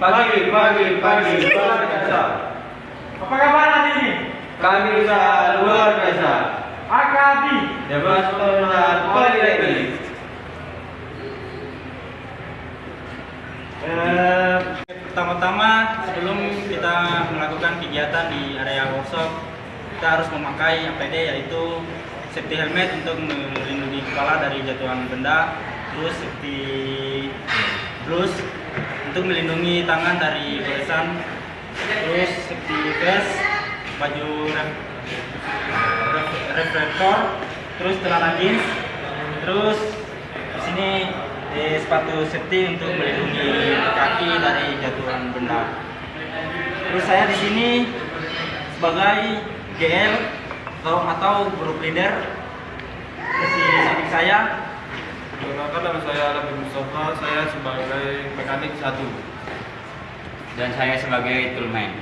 Pagi, luar biasa. Apa kabar hari ini? Kami bisa luar biasa. Akabi. Bebas pemerintahan politeknik. Pertama-tama sebelum kita melakukan kegiatan di area workshop, kita harus memakai APD, yaitu safety helmet untuk melindungi kepala dari jatuhan benda, terus safety gloves untuk melindungi tangan dari goresan, terus safety vest, baju reflektor, terus celana jeans, terus di sini sepatu safety untuk melindungi kaki dari jatuhan benda. Terus saya di sini sebagai GL atau group leader. Di samping saya, perkenalkan nama saya Nabi Mustafa, saya sebagai mekanik 1. Dan saya sebagai toolman.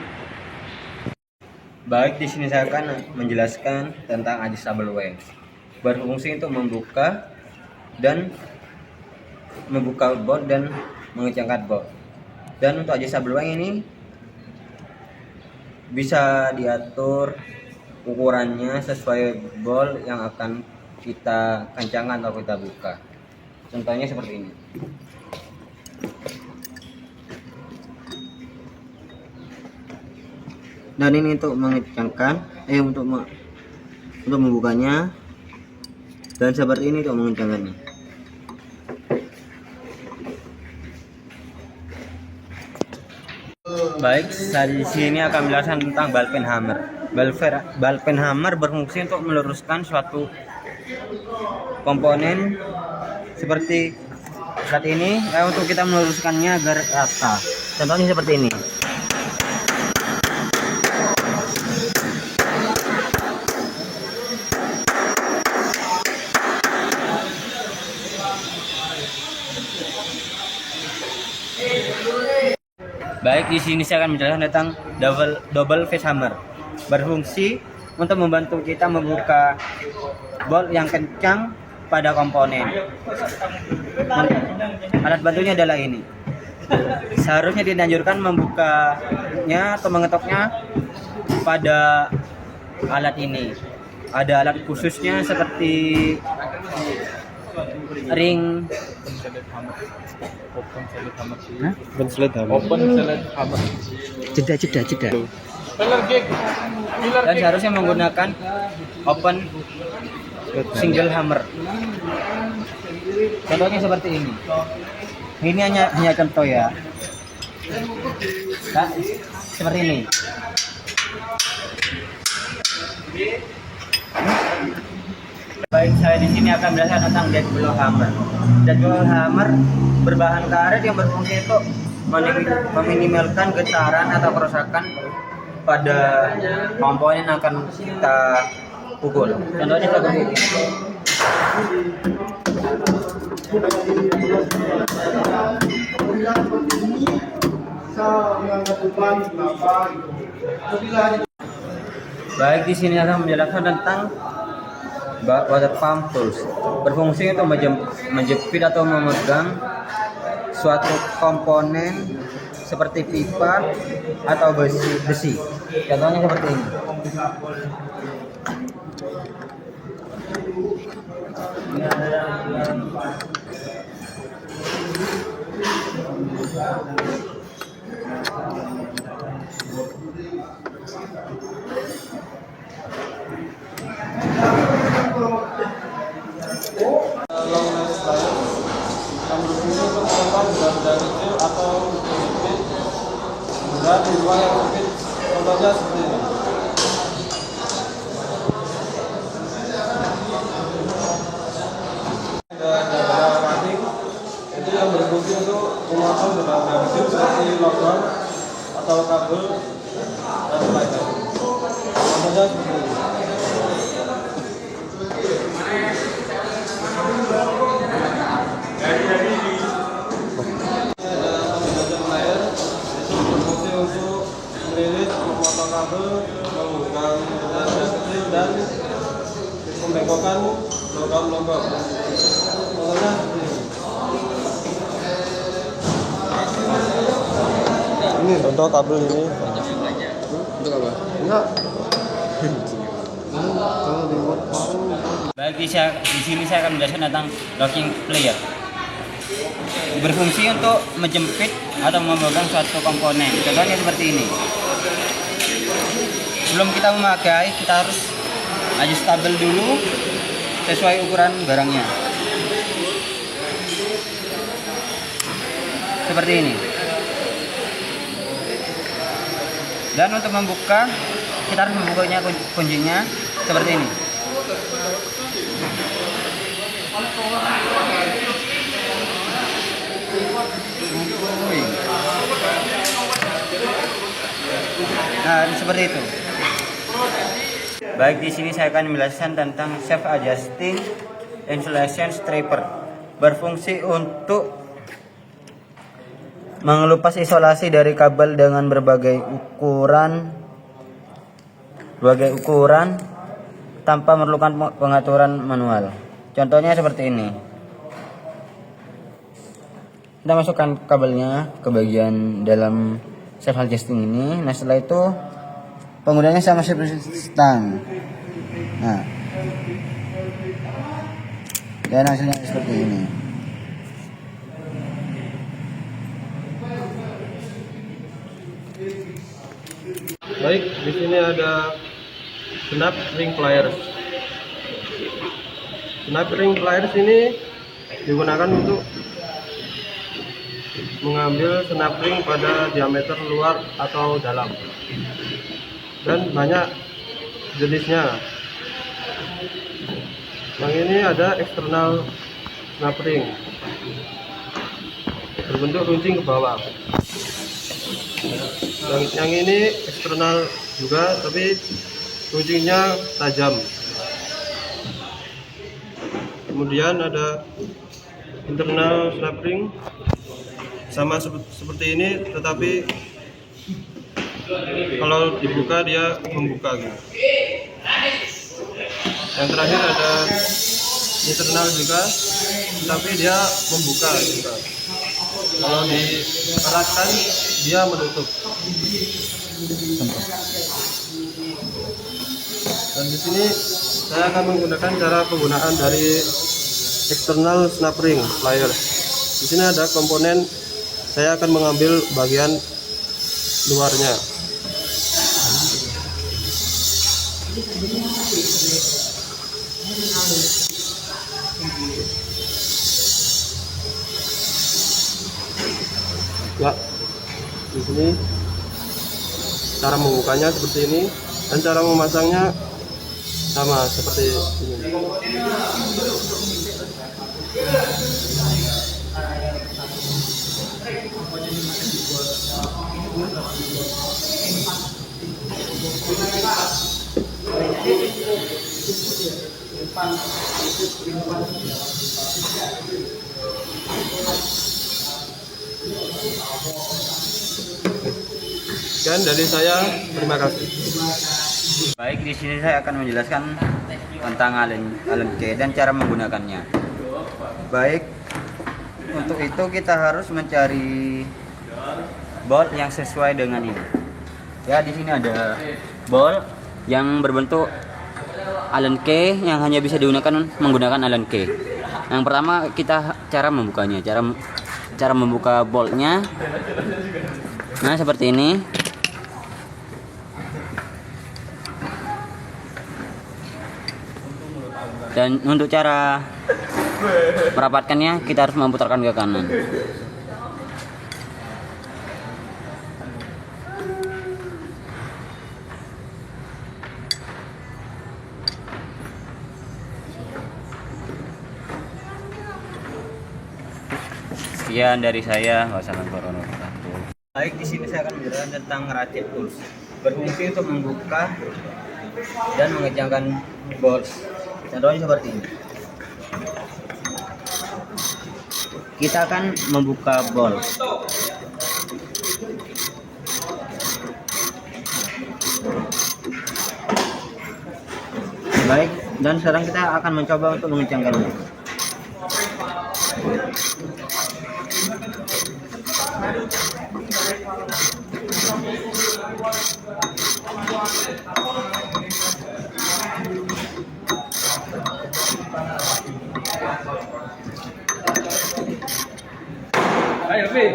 Baik, di sini saya akan menjelaskan tentang adjustable wing. Berfungsi untuk membuka bolt dan mengencangkan bolt. Dan untuk adjustable wing ini bisa diatur ukurannya sesuai bolt yang akan kita kencangkan atau kita buka. Contohnya seperti ini. Dan ini untuk mengencangkan, untuk membukanya, dan seperti ini untuk mengencangkannya. Baik, saya di sini akan menjelaskan tentang ballpen hammer. Ballpen hammer berfungsi untuk meluruskan suatu komponen seperti saat ini, untuk kita meluruskannya agar rata. Contohnya seperti ini. Baik, di sini saya akan menjelaskan tentang double face hammer. Berfungsi untuk membantu kita membuka bolt yang kencang pada komponen. Alat bantunya adalah ini. Seharusnya dianjurkan membukanya atau mengetoknya pada alat ini. Ada alat khususnya seperti ring Open slide hammer. jeda. Pillar gig. Dan seharusnya menggunakan open single hammer. Contohnya seperti ini. Ini hanya contoh ya. Nah, seperti ini. Baik, saya di sini akan menjelaskan tentang dead blow hammer. Dead blow hammer berbahan karet yang berfungsi untuk meminimalkan getaran atau kerusakan pada komponen yang akan kita pukul. Contohnya seperti ini. Baik, di sini akan menjelaskan tentang water pump tools. Berfungsi untuk menjepit atau memegang suatu komponen seperti pipa atau besi. Contohnya seperti ini. Yang berfungsi untuk mengembang benda kecil atau sempit dan di ruang yang sempit. Contohnya seperti ini. Ada cutting itu yang berfungsi untuk memotong benda kecil seperti logam atau kabel dan lain-lain. Contohnya seperti ini. Memotong kabel, menggunakan benda kecil dan membengkokkan logam-logam. Contohnya seperti ini. Contoh kabel ini. Untuk apa? Enggak. Baik, di sini saya akan menjelaskan tentang locking player. Berfungsi untuk menjepit atau memegang suatu komponen. Contohnya seperti ini. Sebelum kita memakai, kita harus adjustable dulu sesuai ukuran barangnya. Seperti ini. Dan untuk membuka, kita harus membukanya kuncinya seperti ini. Nah, seperti itu. Baik, di sini saya akan menjelaskan tentang self adjusting insulation stripper. Berfungsi untuk mengelupas isolasi dari kabel dengan berbagai ukuran tanpa memerlukan pengaturan manual. Contohnya seperti ini. Kita masukkan kabelnya ke bagian dalam self adjusting ini. Nah, setelah itu penggunaannya sama seperti stang. Nah, dan hasilnya seperti ini. Baik, di sini ada snap ring pliers. Snap ring pliers ini digunakan untuk mengambil snap ring pada diameter luar atau dalam, dan banyak jenisnya. Yang ini ada eksternal snap ring berbentuk runcing ke bawah. Yang ini eksternal juga, tapi runcingnya tajam. Kemudian ada internal snap ring, sama seperti ini, tetapi kalau dibuka dia membuka gitu. Yang terakhir ada internal juga, tetapi dia membuka juga. Kalau dieratkan dia menutup. Dan di sini saya akan menggunakan cara penggunaan dari external snap ring pliers. Di sini ada komponen, saya akan mengambil bagian luarnya. Ya, di sini cara membukanya seperti ini, dan cara memasangnya sama seperti ini. Sekian dari saya, terima kasih. Baik, di sini saya akan menjelaskan tentang Allen key dan cara menggunakannya. Baik, untuk itu kita harus mencari bolt yang sesuai dengan ini. Ya, di sini ada bolt yang berbentuk Allen key yang hanya bisa digunakan menggunakan Allen key. Yang pertama, kita cara membukanya, cara membuka boltnya. Nah, seperti ini. Dan untuk cara merapatkannya, kita harus memutarkan ke kanan. Sekian dari saya. Wassalamualaikum warahmatullahi wabarakatuh. Baik, di sini saya akan menjelaskan tentang ratchet tools. Berfungsi untuk membuka dan mengencangkan bolt. Contohnya seperti ini. Kita akan membuka bolt. Baik, dan sekarang kita akan mencoba untuk mengencangkannya. Ayo, Pi.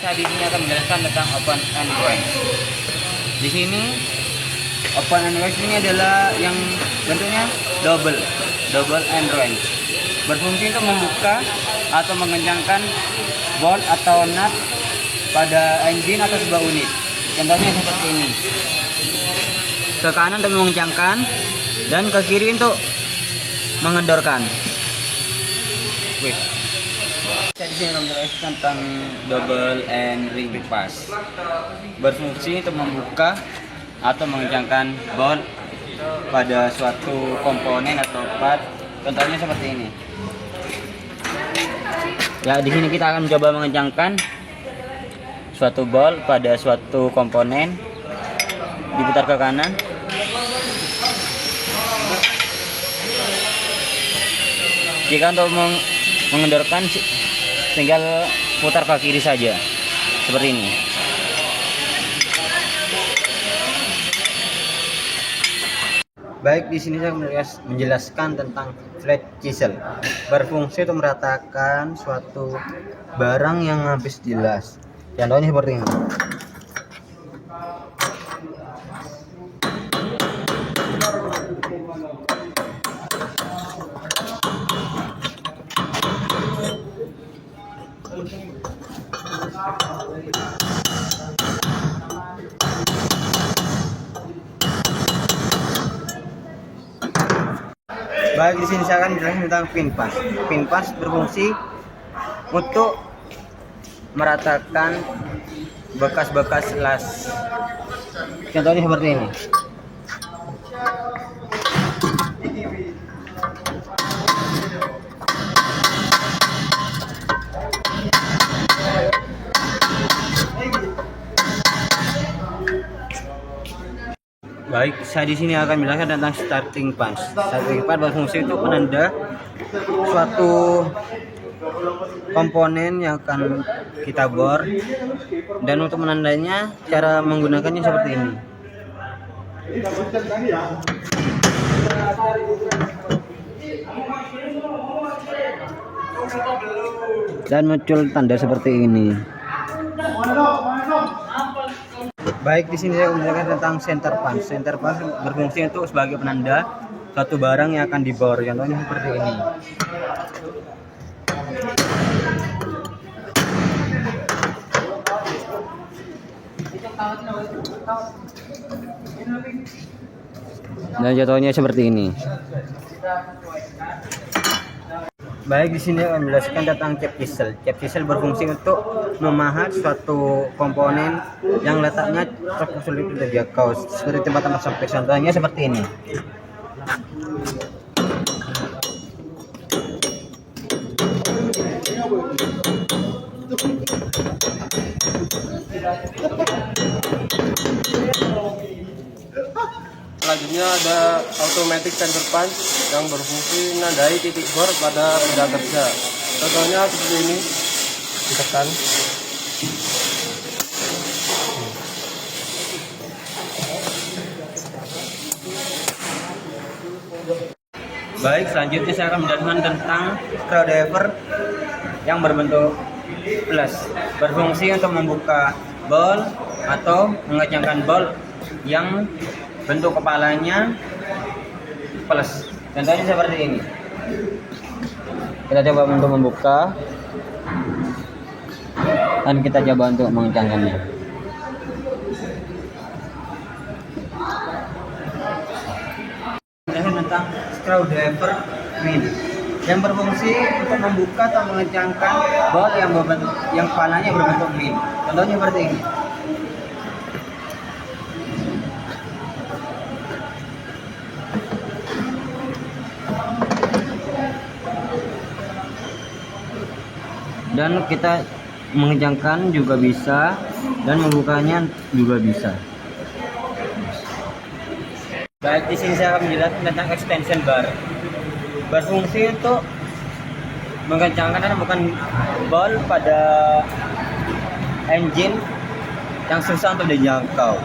Saya di sini akan menjelaskan tentang open and range. Di sini open and range ini adalah yang bentuknya double and range. Berfungsi untuk membuka atau mengencangkan bolt atau nut pada engine atau sebuah unit. Contohnya seperti ini. Ke kanan untuk mengencangkan dan ke kiri untuk mengendorkan. Wih. Saya di sini akan menjelaskan tentang double and ring pass. Berfungsi untuk membuka atau mengencangkan bolt pada suatu komponen atau part. Contohnya seperti ini. Ya, di sini kita akan mencoba mengencangkan suatu bolt pada suatu komponen, diputar ke kanan. Jika untuk mengendorkan tinggal putar ke kiri saja, seperti ini. Baik, di sini saya menjelaskan tentang flat chisel. Berfungsi untuk meratakan suatu barang yang habis dilas. Contohnya seperti ini. Baik, di sini saya akan menjelaskan tentang pin pass. Pin pass berfungsi untuk meratakan bekas-bekas las. Contohnya seperti ini. Baik, saya di sini akan menjelaskan tentang starting punch. Starting punch berfungsi untuk menanda suatu komponen yang akan kita bor, dan untuk menandanya cara menggunakannya seperti ini. Dan muncul tanda seperti ini. Baik, di sini saya menjelaskan tentang center punch. Center punch berfungsi untuk sebagai penanda suatu barang yang akan dibor. Contohnya seperti ini. Dan contohnya seperti ini. Baik, di sini akan menjelaskan tentang cap chisel. Cap chisel berfungsi untuk memahat suatu komponen yang letaknya cukup sulit untuk dijangkau, seperti tempat-tempat sempit. Contohnya seperti ini. Selanjutnya ada automatic center punch yang berfungsi menandai titik bor pada pedal kerja. Contohnya seperti ini, ditekan. Baik, selanjutnya saya akan menjelaskan tentang screwdriver yang berbentuk plus. Berfungsi untuk membuka bolt atau mengencangkan bolt yang bentuk kepalanya plus. Contohnya seperti ini. Kita coba untuk membuka dan kita coba untuk mengencangkannya. Tentang screwdriver min yang berfungsi untuk membuka atau mengencangkan bolt yang kepalanya berbentuk min. Contohnya seperti ini. Dan kita mengencangkan juga bisa dan membukanya juga bisa. Baik, di sini saya akan menjelaskan tentang extension bar. Berfungsi untuk mengencangkan dan bukan bolt pada engine yang susah untuk dijangkau.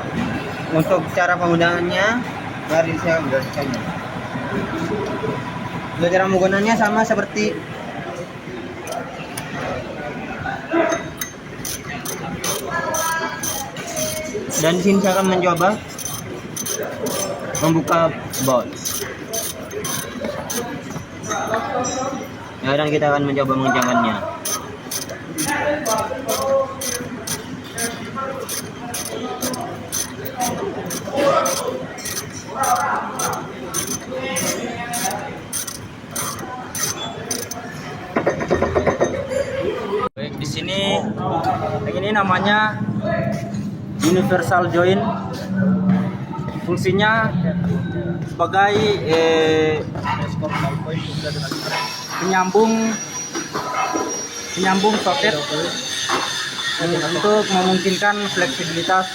Untuk cara penggunaannya, mari saya menjelaskannya. Untuk cara menggunakannya sama seperti dan di sini saya akan mencoba membuka bolt. Ya, dan kita akan mencoba mengencangkannya. Baik, di sini ini namanya universal joint. Fungsinya sebagai penyambung soket untuk memungkinkan fleksibilitas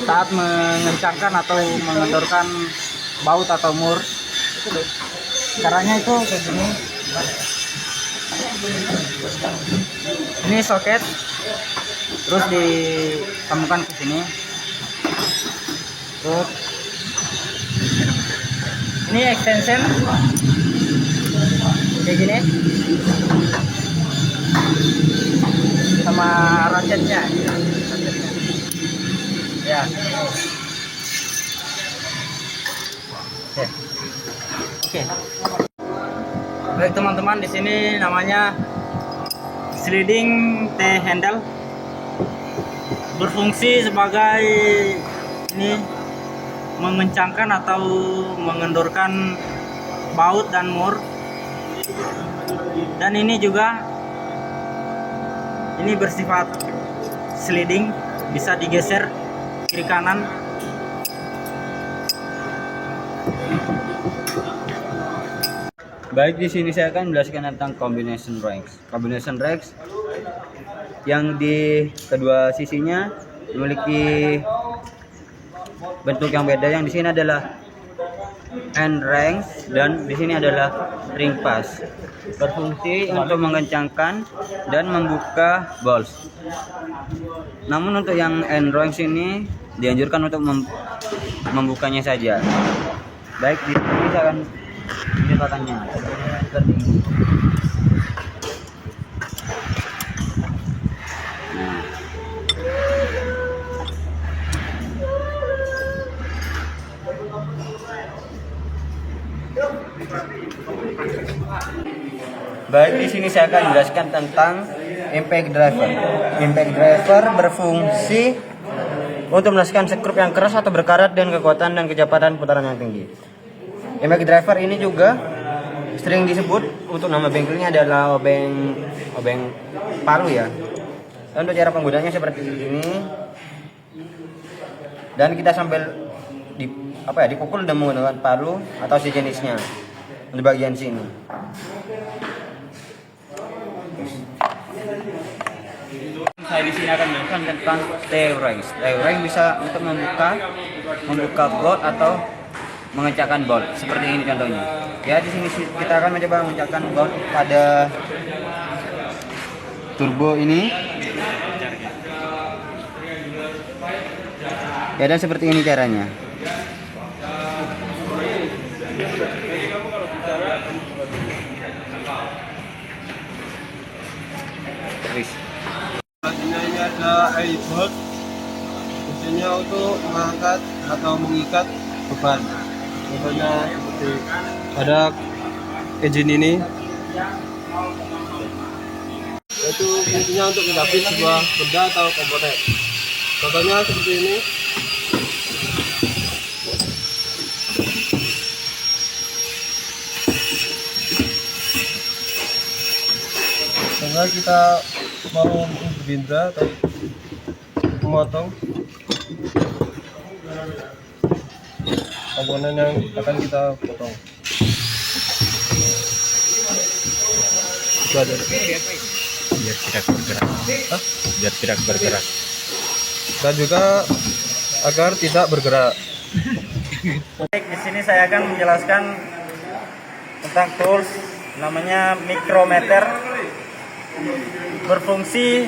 saat mengencangkan atau mengendorkan baut atau mur. Caranya itu kayak gini. Ini soket, terus disambungkan ke sini. Terus ini extension kayak gini sama ratchetnya. Ya. Oke. Baik teman-teman, di sini namanya sliding T-handle, berfungsi sebagai ini mengencangkan atau mengendorkan baut dan mur. Dan ini juga ini bersifat sliding, bisa digeser kiri kanan. Baik, di sini saya akan menjelaskan tentang combination racks. Combination racks yang di kedua sisinya memiliki bentuk yang beda. Yang di sini adalah end ranks dan di sini adalah ring pass. Berfungsi untuk mengencangkan dan membuka bolts. Namun untuk yang end ranks ini dianjurkan untuk membukanya saja. Baik, di sini saya akan mencobakannya seperti ini. Baik, di sini saya akan menjelaskan tentang impact driver. Impact driver berfungsi untuk merasakan skrup yang keras atau berkarat dengan kekuatan dan kecepatan putaran yang tinggi. Impact driver ini juga sering disebut, untuk nama bengkelnya adalah obeng palu ya. Dan untuk cara penggunaannya seperti ini. Dan kita sambil dipukul dengan menggunakan palu atau sejenisnya di bagian sini. Saya di sini akan menjelaskan tentang T-ring. T-ring bisa untuk membuka bolt atau mengencangkan bolt. Seperti ini contohnya. Ya, di sini kita akan mencoba mengencangkan bolt pada turbo ini. Ya, dan seperti ini caranya. Ini ada air bolt, fungsinya untuk mengangkat atau mengikat beban. Contohnya seperti pada engine ini, yaitu fungsinya untuk menjepit sebuah benda atau komponen. Contohnya seperti ini. Karena kita mau berindra atau memotong komponen yang akan kita potong. Itu ada. Biar tidak bergerak. Biar tidak bergerak. Dan juga agar tidak bergerak. Baik, di sini saya akan menjelaskan tentang tools namanya micrometer. Berfungsi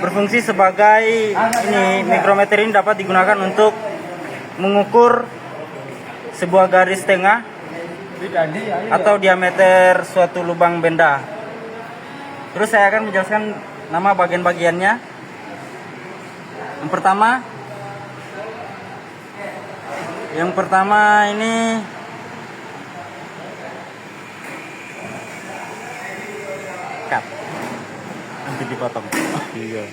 berfungsi sebagai ini, mikrometer ini dapat digunakan untuk mengukur sebuah garis tengah atau diameter suatu lubang benda. Terus saya akan menjelaskan nama bagian-bagiannya. Yang pertama ini cut. Nanti dipotong. Iya.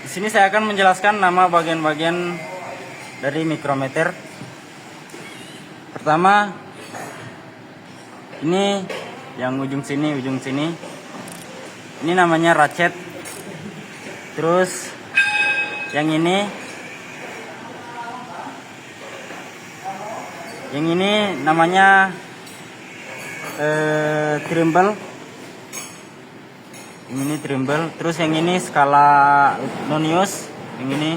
Di sini saya akan menjelaskan nama bagian-bagian dari mikrometer. Pertama, ini yang ujung sini. Ini namanya ratchet. Terus yang ini namanya trimble. Ini trimble. Terus yang ini skala nonius. Yang ini.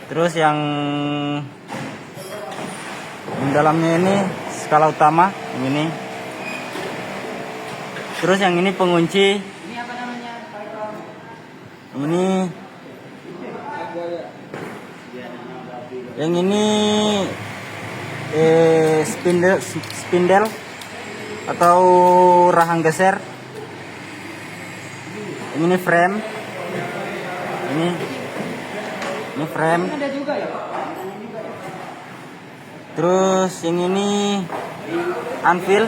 Terus yang dalamnya ini skala utama. Yang ini. Terus yang ini pengunci. Ini apa namanya? Ini. Yang ini spindle atau rahang geser. Ini frame. Ini frame. Terus yang ini anvil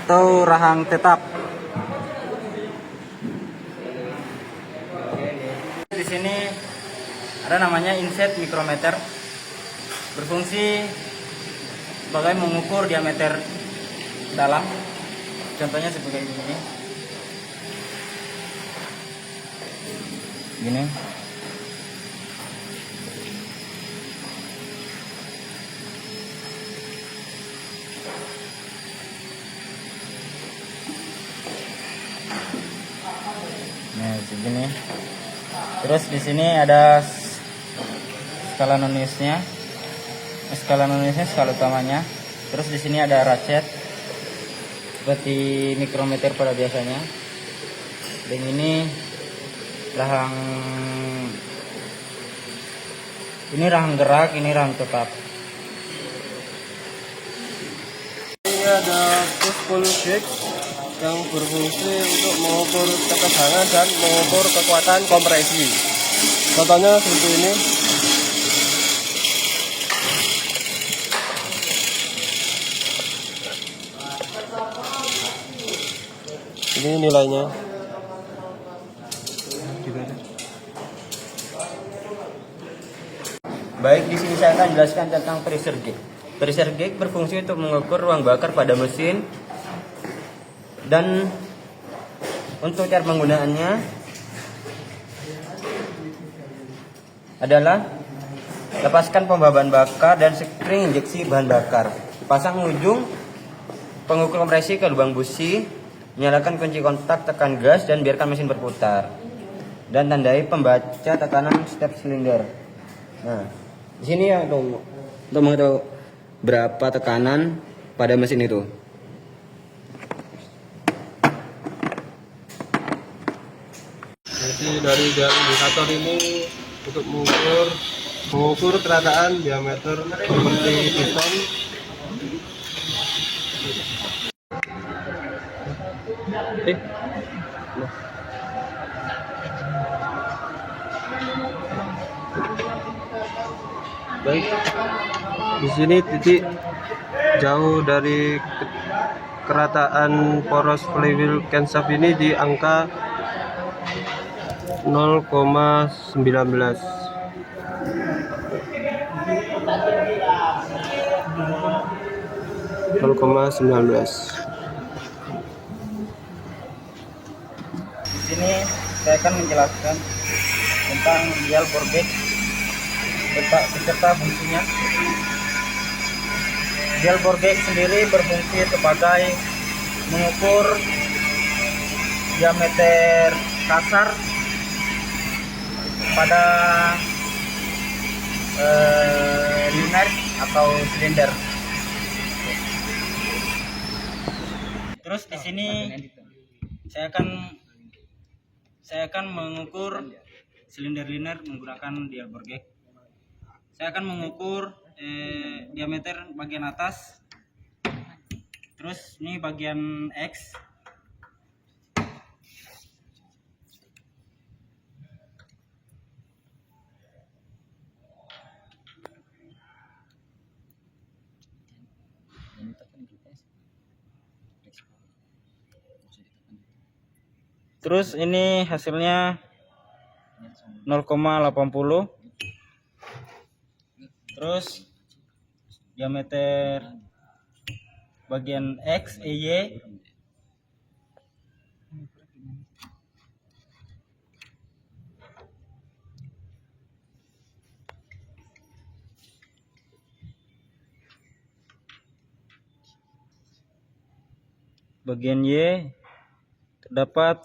atau rahang tetap. Di sini ada namanya inset mikrometer, berfungsi sebagai mengukur diameter dalam. Contohnya sebagai ini. Gini. Nah, segini. Terus di sini ada skala noniusnya. Skala noniusnya skala utamanya. Terus di sini ada ratchet seperti mikrometer pada biasanya. Dan ini rahang gerak, ini rahang tetap. Ini ada push pull gauge yang berfungsi untuk mengukur ketegangan dan mengukur kekuatan kompresi. Contohnya seperti ini. Ini nilainya. Baik, di sini saya akan jelaskan tentang pressure gauge. Pressure gauge berfungsi untuk mengukur ruang bakar pada mesin. Dan untuk cara penggunaannya adalah lepaskan pompa bahan bakar dan spring injeksi bahan bakar. Pasang ujung pengukur kompresi ke lubang busi, nyalakan kunci kontak, tekan gas dan biarkan mesin berputar. Dan tandai pembaca tekanan step silinder. Nah, di sini ya untuk mengetahui berapa tekanan pada mesin itu. Jadi dari indikator ini untuk mengukur kerataan diameter seperti piston. Baik, di sini titik jauh dari kerataan poros flywheel camshaft ini di angka 0,19. Di sini saya akan menjelaskan tentang dial bore gauge beserta fungsinya. Dial bore gauge sendiri berfungsi sebagai mengukur diameter kasar pada liner atau silinder. Terus di sini saya akan mengukur silinder liner menggunakan dial bor gauge. Saya akan mengukur diameter bagian atas, terus ini bagian X, terus ini hasilnya 0,80. Terus diameter bagian X EY bagian Y terdapat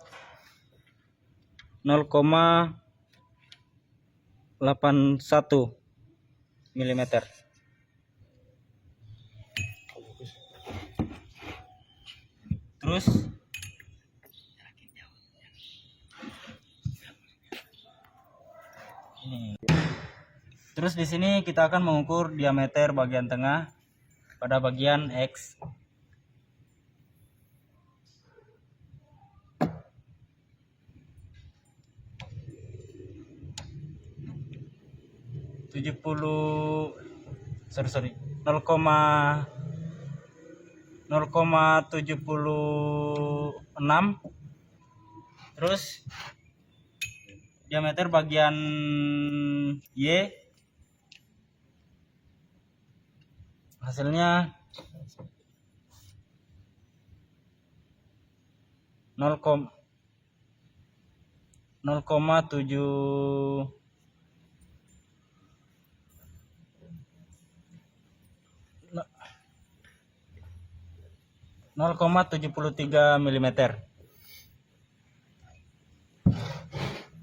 0,81 mm. Terus di sini kita akan mengukur diameter bagian tengah pada bagian X. Sorry 0,76. Terus diameter bagian Y hasilnya 0,73 mm.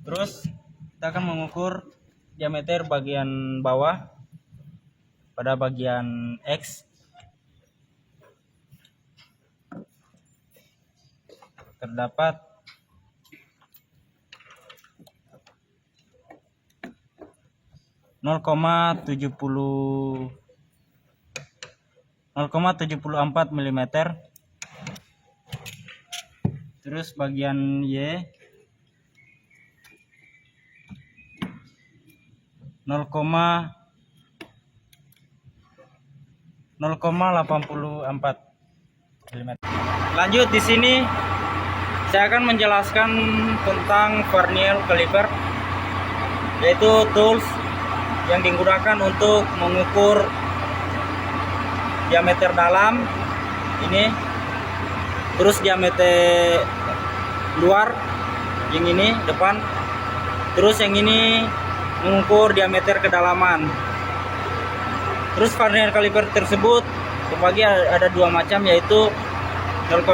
Terus kita akan mengukur diameter bagian bawah pada bagian X. Terdapat 0,74 mm. Terus bagian Y 0,84 mm. Lanjut, di sini saya akan menjelaskan tentang vernier caliper, yaitu tools yang digunakan untuk mengukur diameter dalam ini, terus diameter luar yang ini depan, terus yang ini mengukur diameter kedalaman. Terus vernier caliper tersebut terbagi ada dua macam, yaitu 0,5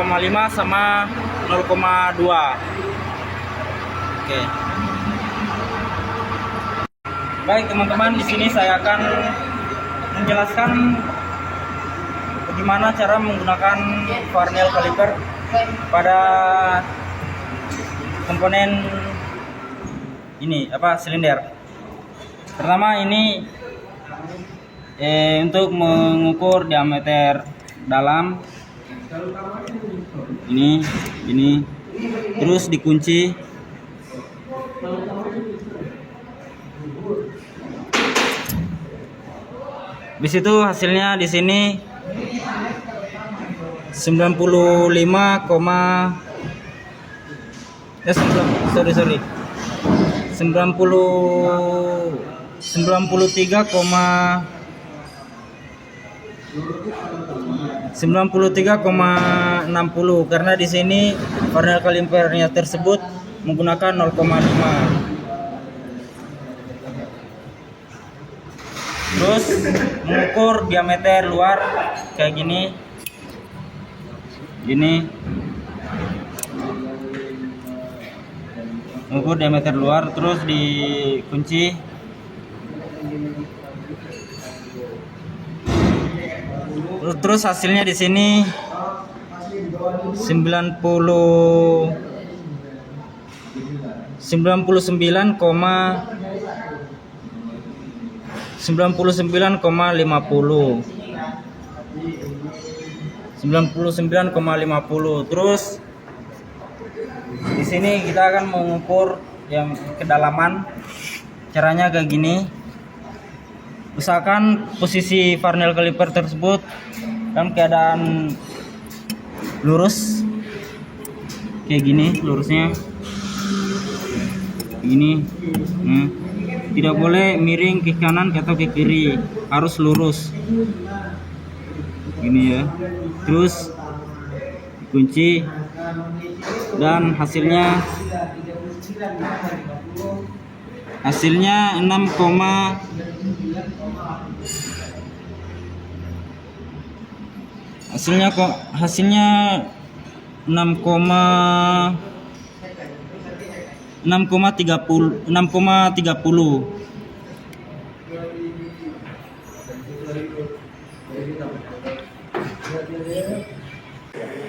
sama 0,2. Oke. Baik teman-teman, di sini saya akan menjelaskan bagaimana cara menggunakan vernier caliper pada komponen ini silinder. Pertama ini untuk mengukur diameter dalam ini terus dikunci. Habis itu hasilnya di sini 93,60 karena di sini vernier calipernya tersebut menggunakan 0,5. Terus mengukur diameter luar kayak gini. Mengukur diameter luar terus dikunci. Terus hasilnya di sini ,99,50. Terus di sini kita akan mengukur yang kedalaman. Caranya kayak gini. Usahakan posisi Farnell kaliper tersebut dalam keadaan lurus kayak gini, lurusnya gini. Tidak boleh miring ke kanan atau ke kiri, harus lurus gini ya. Terus kunci dan hasilnya 6,30.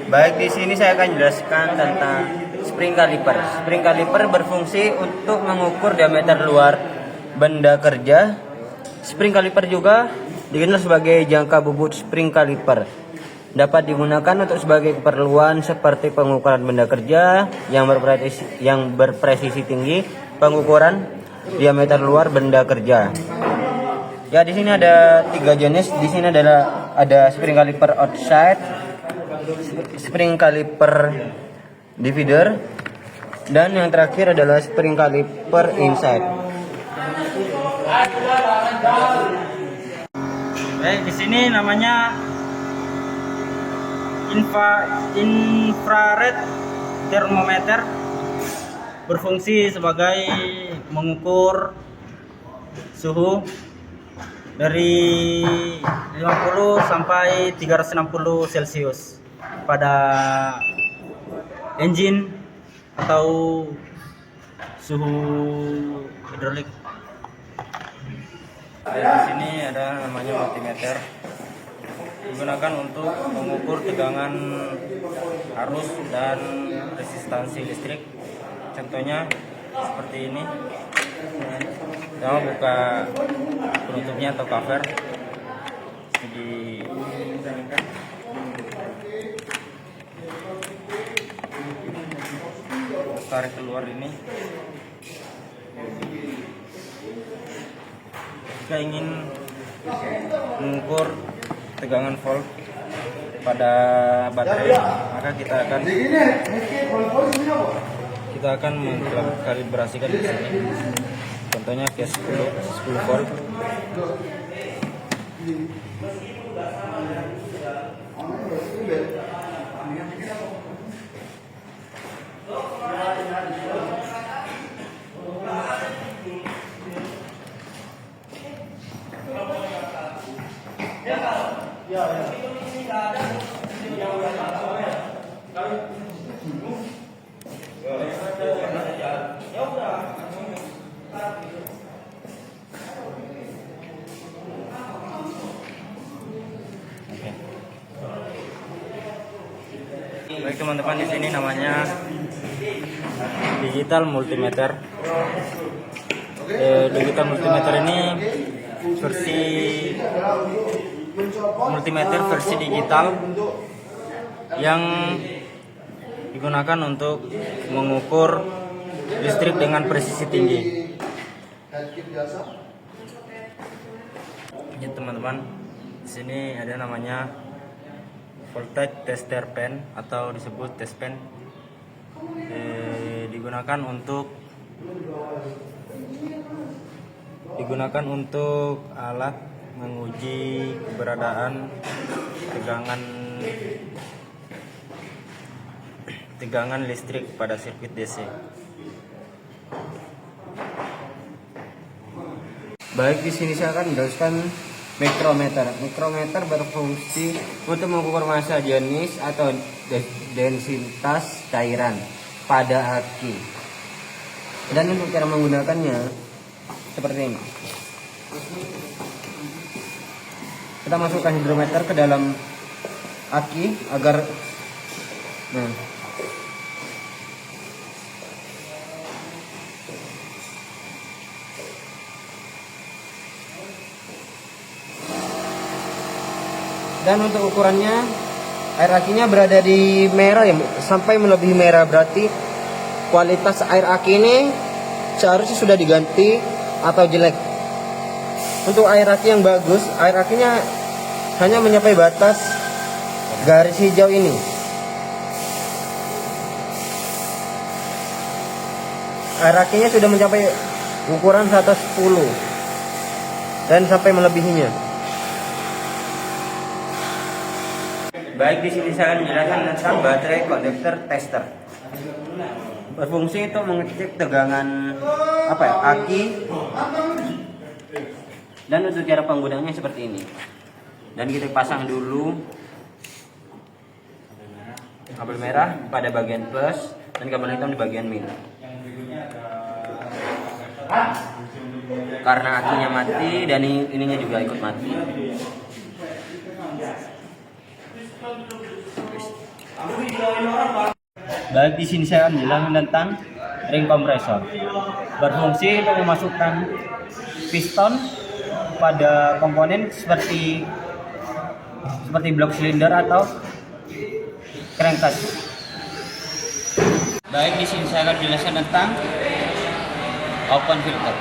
Baik, di sini saya akan jelaskan tentang spring caliper. Spring caliper berfungsi untuk mengukur diameter luar benda kerja. Spring caliper juga dikenal sebagai jangka bubut spring caliper. Dapat digunakan untuk sebagai keperluan seperti pengukuran benda kerja yang berpresisi tinggi, pengukuran diameter luar benda kerja. Ya, di sini ada 3 jenis. Di sini ada spring caliper outside, spring caliper divider, dan yang terakhir adalah spring caliper inside. Baik, di sini namanya infrared thermometer, berfungsi sebagai mengukur suhu dari 50 sampai 360 Celcius pada engine atau suhu hidrolik. Dan di sini ada namanya multimeter, digunakan untuk mengukur tegangan arus dan resistansi listrik. Contohnya seperti ini. Jangan buka penutupnya atau cover. Jadi tarik keluar ini. Jika ingin mengukur tegangan volt pada baterai, maka kita akan mengkalibrasikan di sini. Contohnya ke 10 volt. Baik teman-teman, di sini namanya digital multimeter. Digital multimeter ini multimeter versi digital yang digunakan untuk mengukur listrik dengan presisi tinggi. Ini teman-teman, di sini ada namanya voltage tester pen atau disebut test pen. Digunakan untuk alat menguji keberadaan tegangan listrik pada sirkuit DC. Baik, di sini saya akan menjelaskan mikrometer. Mikrometer berfungsi untuk mengukur massa jenis atau densitas cairan pada aki. Dan untuk cara menggunakannya seperti ini. Kita masukkan hidrometer ke dalam aki agar Nah. Dan untuk ukurannya, air akinya berada di merah ya, sampai melebihi merah, berarti kualitas air aki ini seharusnya sudah diganti atau jelek. Untuk air aki yang bagus, air akinya hanya mencapai batas garis hijau ini. Air akinya sudah mencapai ukuran 110 dan sampai melebihinya. Baik, di sini saya akan menjelaskan tentang baterai konduktor tester. Berfungsi untuk mengecek tegangan aki. Dan untuk cara penggunaannya seperti ini. Dan kita pasang dulu kabel merah pada bagian plus dan kabel hitam di bagian min. Karena akinya mati dan ininya juga ikut mati. Baik, di sini saya akan menjelaskan tentang ring kompresor. Berfungsi untuk memasukkan piston pada komponen seperti blok silinder atau crankcase. Baik, di sini saya akan menjelaskan tentang open filter.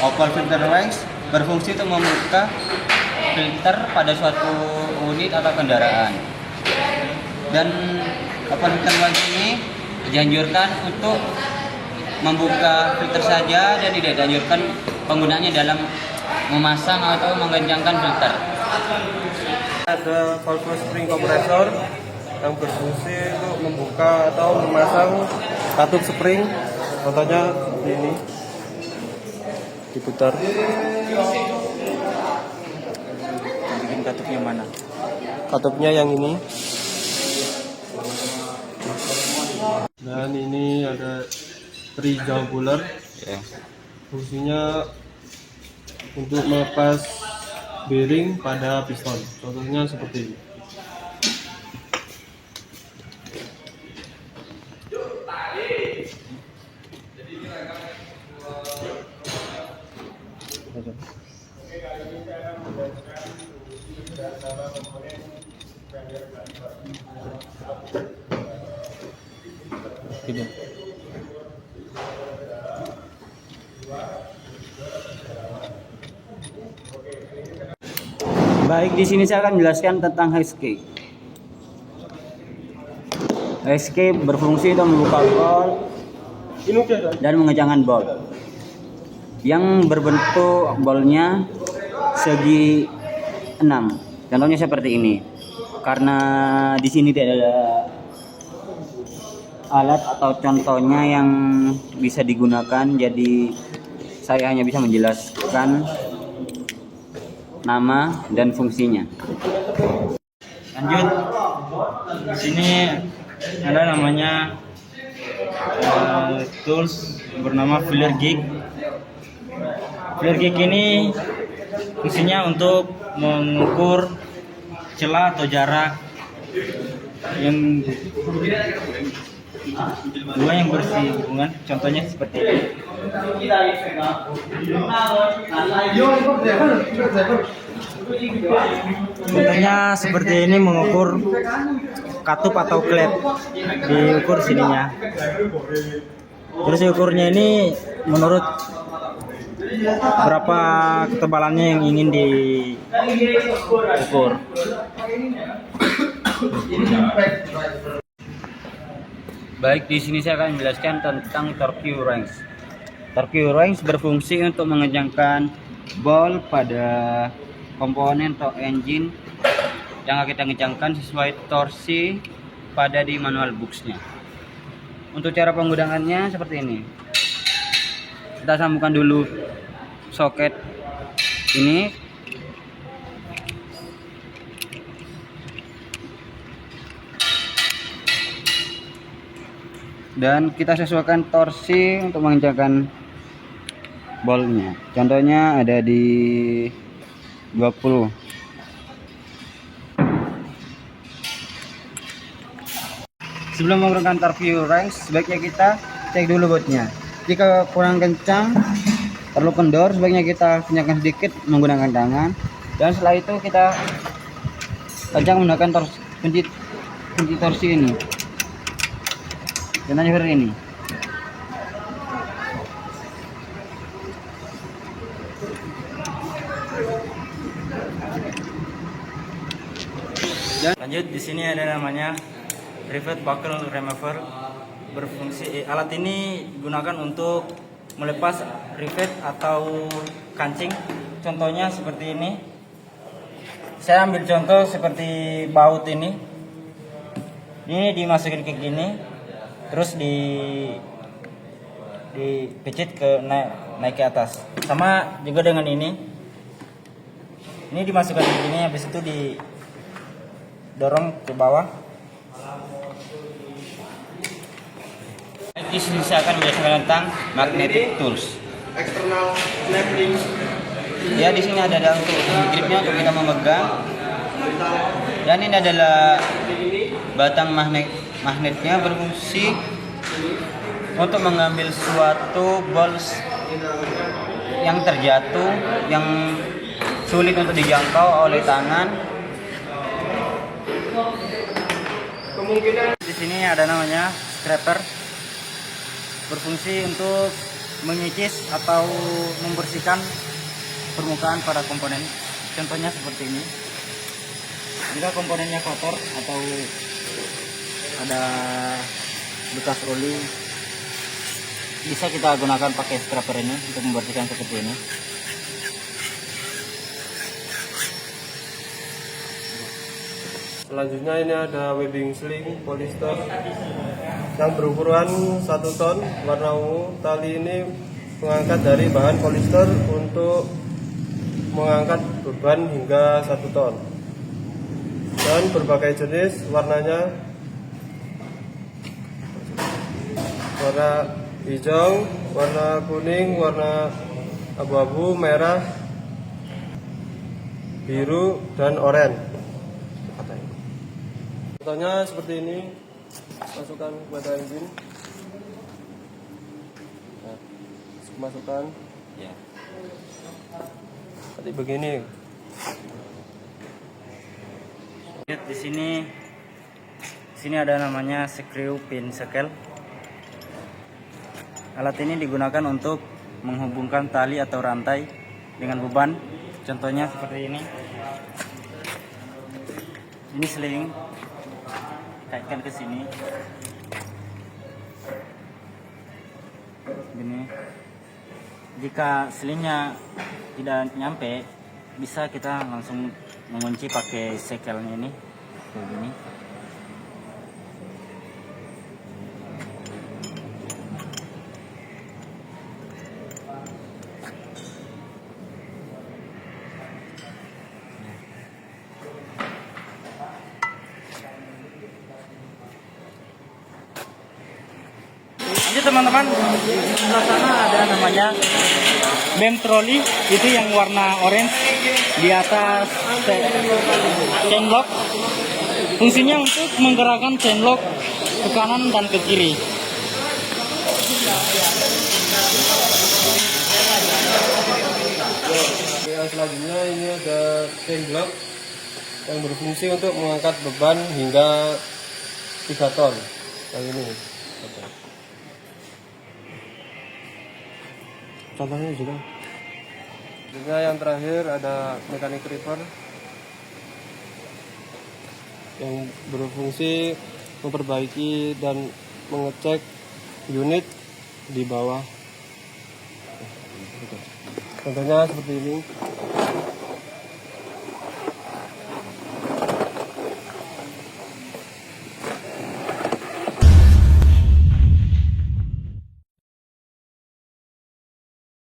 Open filter range berfungsi untuk membuka filter pada suatu unit atau kendaraan. Dan open filter range ini dianjurkan untuk membuka filter saja dan tidak dianjurkan penggunaannya dalam memasang atau mengencangkan filter. Ada valve spring kompresor yang berfungsi untuk membuka atau memasang katup spring. Contohnya seperti ini, diputar. Bikin katupnya mana? Katupnya yang ini. Dan ini ada tri-jaw puller. Ya. Fungsinya untuk melepas bearing pada piston. Contohnya seperti ini. Baik, di sini saya akan menjelaskan tentang HSK. HSK berfungsi untuk membuka bol dan mengencangkan bol. Yang berbentuk bolnya segi 6. Contohnya seperti ini. Karena di sini tidak ada alat atau contohnya yang bisa digunakan, jadi saya hanya bisa menjelaskan nama dan fungsinya. Lanjut, di sini ada namanya tools bernama filler gig. Filler gig ini fungsinya untuk mengukur celah atau jarak yang dua yang bersinggungan. Contohnya seperti ini. Contohnya seperti ini, mengukur katup atau klep, diukur sininya. Terus ukurnya ini menurut berapa ketebalannya yang ingin diukur. Baik, di sini saya akan menjelaskan tentang torque wrench. Torque wrench berfungsi untuk mengencangkan bol pada komponen atau engine yang akan kita kencangkan sesuai torsi pada di manual books-nya. Untuk cara penggunaannya seperti ini. Kita sambungkan dulu soket ini. Dan kita sesuaikan torsi untuk mengencangkan bolnya. Contohnya ada di 20. Sebelum menggunakan interview ranks, sebaiknya kita cek dulu botnya. Jika kurang kencang, perlu kendor, sebaiknya kita kencangkan sedikit menggunakan tangan. Dan setelah itu kita kencang menggunakan kunci torsi ini. Contohnya seperti ini. Lanjut, di sini ada namanya rivet buckle remover. Berfungsi alat ini digunakan untuk melepas rivet atau kancing. Contohnya seperti ini. Saya ambil contoh seperti baut ini. Ini dimasukin ke gini, terus dipicit ke naik ke atas. Sama juga dengan ini. Ini dimasukkan ke gini, habis itu dorong ke bawah. Di sini saya akan menjelaskan tentang magnetic tools. External snap-ring. Ya, di sini ada untuk gripnya untuk kita memegang. Dan ini adalah batang magnetnya, berfungsi untuk mengambil suatu balls yang terjatuh, yang sulit untuk dijangkau oleh tangan. Di sini ada namanya scraper, berfungsi untuk mengikis atau membersihkan permukaan pada komponen. Contohnya seperti ini. Jika komponennya kotor atau ada bekas oli, bisa kita gunakan pakai scraper ini untuk membersihkan seperti ini. Selanjutnya ini ada webbing sling polyester yang berukuran 1 ton, warna ungu. Tali ini mengangkat dari bahan polyester untuk mengangkat beban hingga 1 ton. Dan berbagai jenis, warnanya warna hijau, warna kuning, warna abu-abu, merah, biru, dan oranye. Contohnya seperti ini, masukkan kepada engine. Nah, masukkan. Ya. Nanti begini. Di sini ada namanya screw pin scale. Alat ini digunakan untuk menghubungkan tali atau rantai dengan beban. Contohnya seperti ini. Ini sling, kaitkan ke sini. Gini. Jika slingnya tidak nyampe, bisa kita langsung mengunci pakai sekelnya ini kayak gini. Lanjut teman-teman, di sebelah sana ada namanya bem troli, itu yang warna orange di atas chain lock. Fungsinya untuk menggerakkan chain lock ke kanan dan ke kiri. Yang selanjutnya ini ada chain block yang berfungsi untuk mengangkat beban hingga 3 ton. Yang ini. Contohnya juga. Juga yang terakhir ada mechanic reaper yang berfungsi memperbaiki dan mengecek unit di bawah. Contohnya seperti ini.